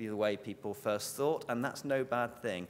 the way people first thought, and that's no bad thing.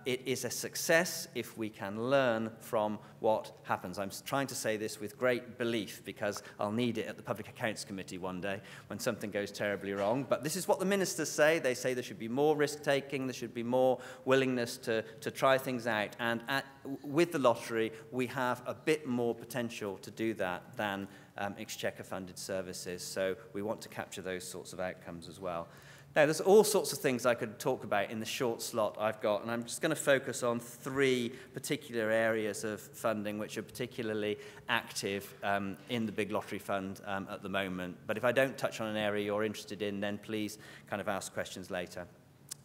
It is a success if we can learn from what happens. I'm trying to say this with great belief because I'll need it at the Public Accounts Committee one day when something goes terribly wrong. But this is what the ministers say. They say there should be more risk-taking, there should be more willingness to try things out. And with the lottery, we have a bit more potential to do that than Exchequer-funded services. So we want to capture those sorts of outcomes as well. Now, there's all sorts of things I could talk about in the short slot I've got, and I'm just going to focus on 3 particular areas of funding which are particularly active in the Big Lottery Fund at the moment. But if I don't touch on an area you're interested in, then please kind of ask questions later.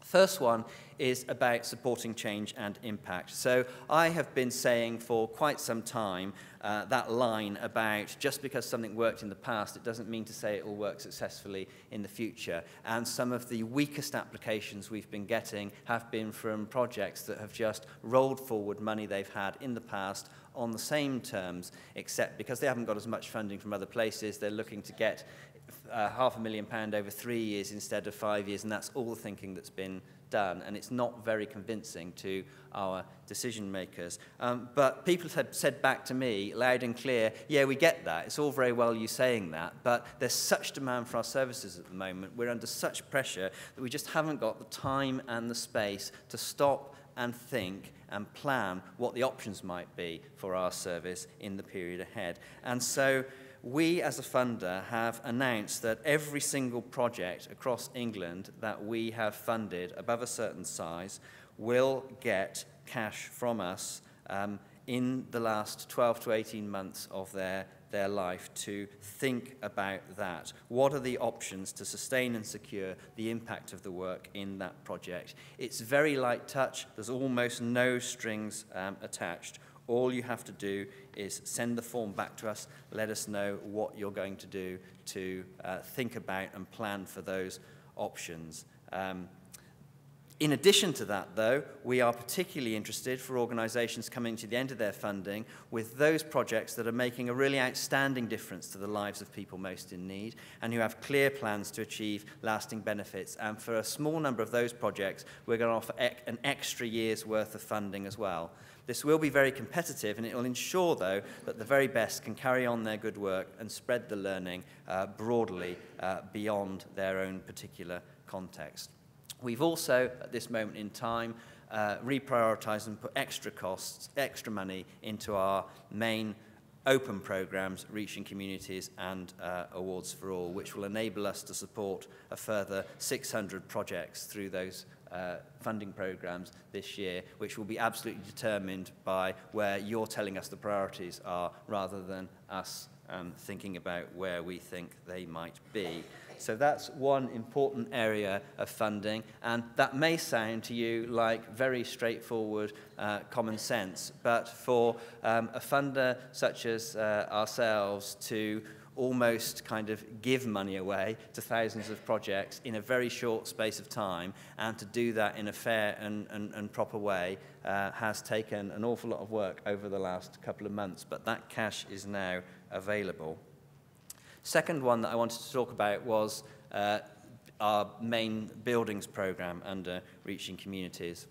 First one is about supporting change and impact. So I have been saying for quite some time that line about just because something worked in the past, it doesn't mean to say it will work successfully in the future. And some of the weakest applications we've been getting have been from projects that have just rolled forward money they've had in the past on the same terms, except because they haven't got as much funding from other places, they're looking to get £500,000 over 3 years instead of 5 years, and that's all the thinking that's been done, and it's not very convincing to our decision makers. But people have said back to me loud and clear, yeah, we get that, it's all very well you saying that, but there's such demand for our services at the moment, we're under such pressure that we just haven't got the time and the space to stop and think and plan what the options might be for our service in the period ahead. And so we as a funder have announced that every single project across England that we have funded above a certain size will get cash from us in the last 12 to 18 months of their life to think about that. What are the options to sustain and secure the impact of the work in that project? It's very light touch. There's almost no strings attached. All you have to do is send the form back to us, let us know what you're going to do to think about and plan for those options. In addition to that, though, we are particularly interested for organisations coming to the end of their funding with those projects that are making a really outstanding difference to the lives of people most in need and who have clear plans to achieve lasting benefits. And for a small number of those projects, we're going to offer an extra year's worth of funding as well. This will be very competitive, and it will ensure, though, that the very best can carry on their good work and spread the learning broadly beyond their own particular context. We've also, at this moment in time, reprioritised and put extra money into our main open programmes, Reaching Communities and Awards for All, which will enable us to support a further 600 projects through those funding programmes this year, which will be absolutely determined by where you're telling us the priorities are rather than us thinking about where we think they might be. So that's one important area of funding, and that may sound to you like very straightforward common sense, but for a funder such as ourselves to almost kind of give money away to thousands of projects in a very short space of time, and to do that in a fair and proper way has taken an awful lot of work over the last couple of months, but that cash is now available. Second one that I wanted to talk about was our main buildings programme under Reaching Communities.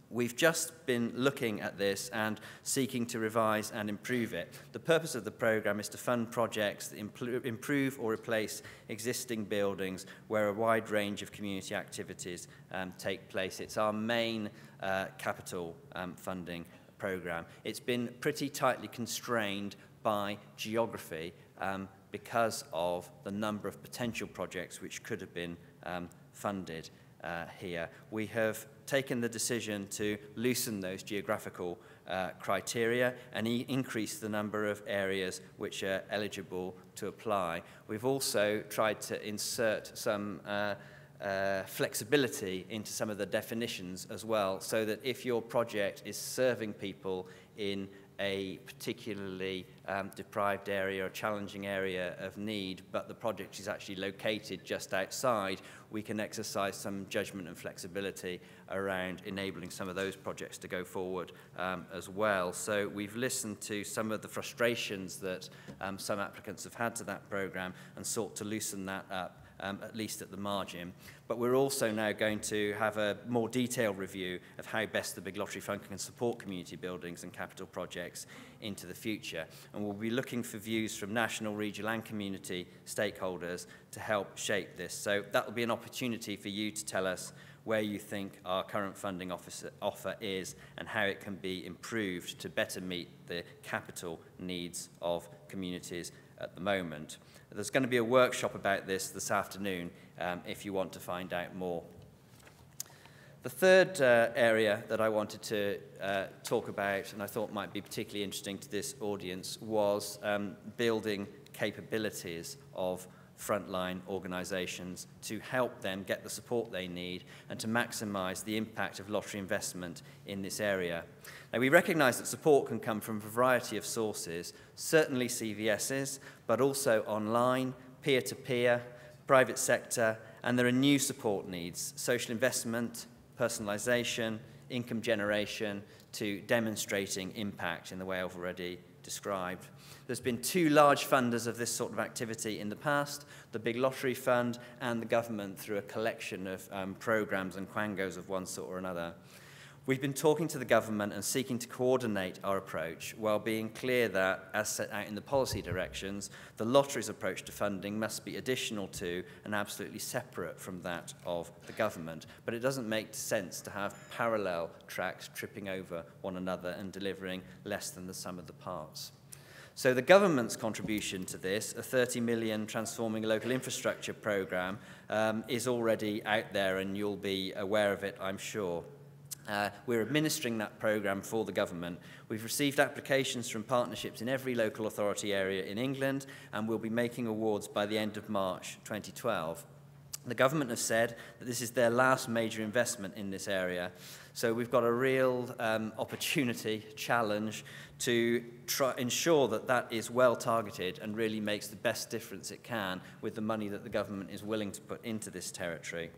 We've just been looking at this and seeking to revise and improve it. The purpose of the programme is to fund projects that improve or replace existing buildings where a wide range of community activities take place. It's our main capital funding programme. It's been pretty tightly constrained by geography because of the number of potential projects which could have been funded here. We have taken the decision to loosen those geographical criteria and increase the number of areas which are eligible to apply. We've also tried to insert some flexibility into some of the definitions as well, so that if your project is serving people in a particularly deprived area or challenging area of need, but the project is actually located just outside, we can exercise some judgment and flexibility around enabling some of those projects to go forward as well. So we've listened to some of the frustrations that some applicants have had to that programme and sought to loosen that up at least at the margin. But we're also now going to have a more detailed review of how best the Big Lottery Fund can support community buildings and capital projects into the future. And we'll be looking for views from national, regional and community stakeholders to help shape this. So that will be an opportunity for you to tell us where you think our current funding offer is and how it can be improved to better meet the capital needs of communities at the moment. There's going to be a workshop about this afternoon if you want to find out more. The third area that I wanted to talk about, and I thought might be particularly interesting to this audience, was building capabilities of frontline organisations to help them get the support they need and to maximise the impact of lottery investment in this area. Now, we recognise that support can come from a variety of sources, certainly CVSs, but also online, peer-to-peer, private sector, and there are new support needs, social investment, personalisation, income generation, to demonstrating impact in the way I've already described. There's been two large funders of this sort of activity in the past, the Big Lottery Fund and the government through a collection of programmes and quangos of one sort or another. We've been talking to the government and seeking to coordinate our approach while being clear that, as set out in the policy directions, the lottery's approach to funding must be additional to and absolutely separate from that of the government. But it doesn't make sense to have parallel tracks tripping over one another and delivering less than the sum of the parts. So the government's contribution to this, a 30 million Transforming Local Infrastructure programme, is already out there and you'll be aware of it, I'm sure. We're administering that programme for the government. We've received applications from partnerships in every local authority area in England and we'll be making awards by the end of March 2012. The government have said that this is their last major investment in this area, so we've got a real opportunity, challenge, to ensure that that is well targeted and really makes the best difference it can with the money that the government is willing to put into this territory.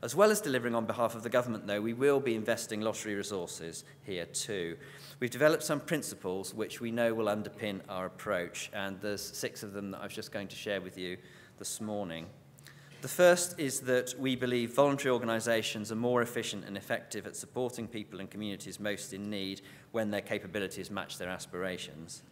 As well as delivering on behalf of the government, though, we will be investing lottery resources here too. We've developed some principles which we know will underpin our approach, and there's 6 of them that I was just going to share with you this morning. The first is that we believe voluntary organisations are more efficient and effective at supporting people and communities most in need when their capabilities match their aspirations.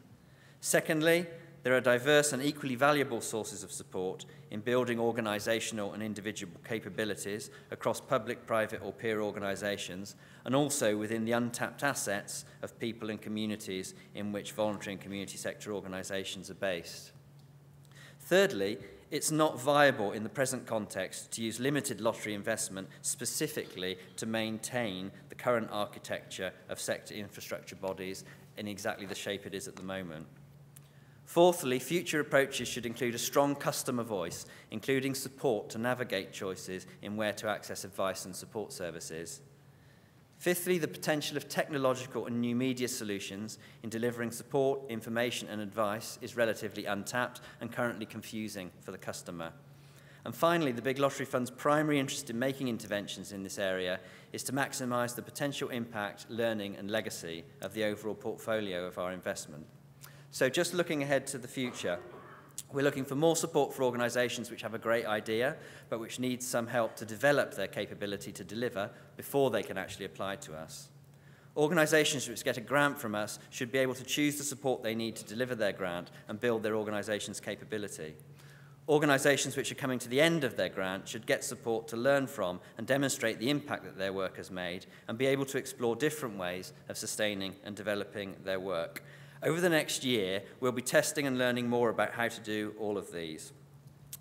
Secondly, there are diverse and equally valuable sources of support in building organisational and individual capabilities across public, private or peer organisations, and also within the untapped assets of people and communities in which voluntary and community sector organisations are based. Thirdly, it's not viable in the present context to use limited lottery investment specifically to maintain the current architecture of sector infrastructure bodies in exactly the shape it is at the moment. Fourthly, future approaches should include a strong customer voice, including support to navigate choices in where to access advice and support services. Fifthly, the potential of technological and new media solutions in delivering support, information and advice is relatively untapped and currently confusing for the customer. And finally, the Big Lottery Fund's primary interest in making interventions in this area is to maximise the potential impact, learning and legacy of the overall portfolio of our investment. So just looking ahead to the future, we're looking for more support for organisations which have a great idea, but which need some help to develop their capability to deliver before they can actually apply to us. Organisations which get a grant from us should be able to choose the support they need to deliver their grant and build their organisation's capability. Organisations which are coming to the end of their grant should get support to learn from and demonstrate the impact that their work has made and be able to explore different ways of sustaining and developing their work. Over the next year, we'll be testing and learning more about how to do all of these.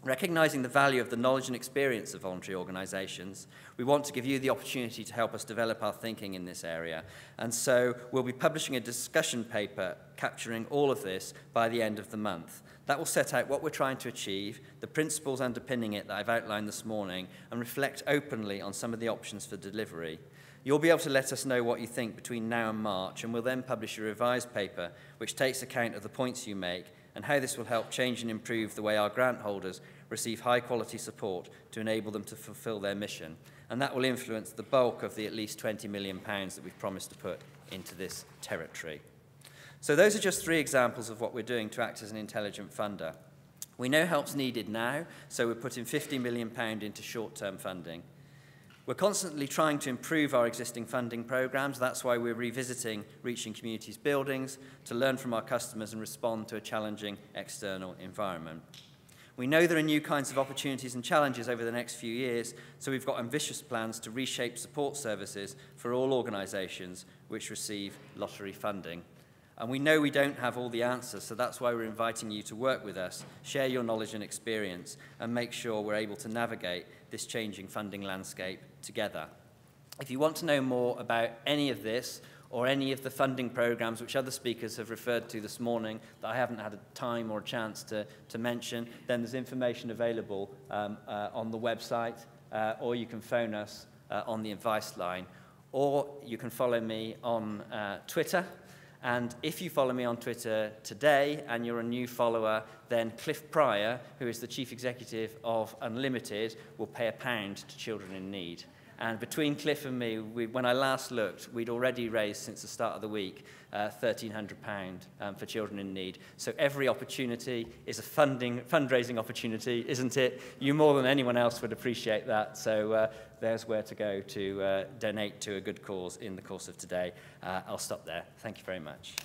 Recognising the value of the knowledge and experience of voluntary organisations, we want to give you the opportunity to help us develop our thinking in this area. And so we'll be publishing a discussion paper capturing all of this by the end of the month. That will set out what we're trying to achieve, the principles underpinning it that I've outlined this morning, and reflect openly on some of the options for delivery. You'll be able to let us know what you think between now and March, and we'll then publish a revised paper which takes account of the points you make and how this will help change and improve the way our grant holders receive high-quality support to enable them to fulfil their mission. And that will influence the bulk of the at least £20 million that we've promised to put into this territory. So those are just 3 examples of what we're doing to act as an intelligent funder. We know help's needed now, so we're putting £50 million into short-term funding. We're constantly trying to improve our existing funding programmes. That's why we're revisiting Reaching Communities buildings to learn from our customers and respond to a challenging external environment. We know there are new kinds of opportunities and challenges over the next few years, so we've got ambitious plans to reshape support services for all organisations which receive lottery funding. And we know we don't have all the answers, so that's why we're inviting you to work with us, share your knowledge and experience, and make sure we're able to navigate this changing funding landscape together. If you want to know more about any of this, or any of the funding programmes which other speakers have referred to this morning that I haven't had a time or a chance to mention, then there's information available on the website, or you can phone us on the advice line, or you can follow me on Twitter. And if you follow me on Twitter today and you're a new follower, then Cliff Pryor, who is the Chief Executive of Unlimited, will pay £1 to children in need. And between Cliff and me, when I last looked, we'd already raised, since the start of the week, £1,300 for children in need. So every opportunity is a fundraising opportunity, isn't it? You more than anyone else would appreciate that. So there's where to go to donate to a good cause in the course of today. I'll stop there. Thank you very much.